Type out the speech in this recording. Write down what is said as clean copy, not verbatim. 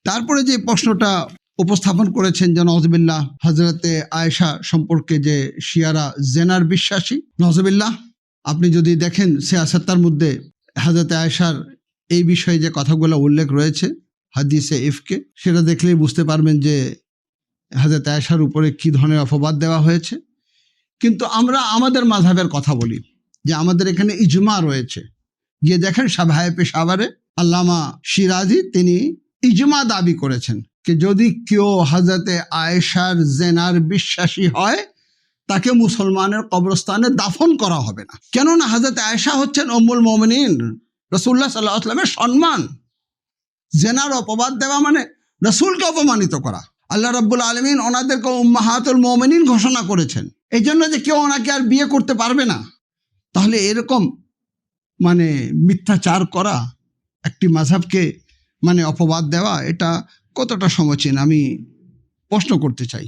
তারপরে যে প্রশ্নটা উপস্থাপন করেছেন যে নওয়াজবিল্লাহ হজরতে আয়েশা সম্পর্কে যে শিয়ারা জেনার বিশ্বাসী, নওয়াজবিল্লাহ আপনি যদি দেখেন সিয়াসাত্তার মধ্যে হজরতে আয়েশার এই বিষয়ে যে কথাগুলো উল্লেখ রয়েছে হাদিসে ইফকে, সেটা দেখলেই বুঝতে পারবেন যে হজরত আয়েশার উপরে কি ধরনের অপবাদ দেওয়া হয়েছে। কিন্তু আমরা আমাদের মাযহাবের কথা বলি যে আমাদের এখানে ইজমা রয়েছে। গিয়ে দেখেন সাভায়ে পেশাওয়ারে আল্লামা শিরাজি তিনি ইজমা দাবি করেছেন যে যদি কেউ হজরতে আয়েশার জেনার বিশ্বাসী হয় তাকে মুসলমানের কবরস্থানে দাফন করা হবে না। কেননা হজরতে আয়েশা হচ্ছেন উম্মুল মুমিনিন, রাসূলুল্লাহ সাল্লাল্লাহু আলাইহি ওয়াসাল্লামের সম্মান। জেনার অপবাদ দেওয়া মানে রাসূলকে অপমানিত করা। আল্লাহ রাব্বুল আলামিন ওনাদেরকে উম্মাহাতুল মুমিনিন ঘোষণা করেছেন। এই জন্য যে কেউ ওনাকে আর বিয়ে করতে পারবে না, তাহলে এরকম মানে মিথ্যাচার করা, একটি মাযহাবকে মানে অপবাদ দেওয়া, এটা কতটা সমীচীন আমি প্রশ্ন করতে চাই।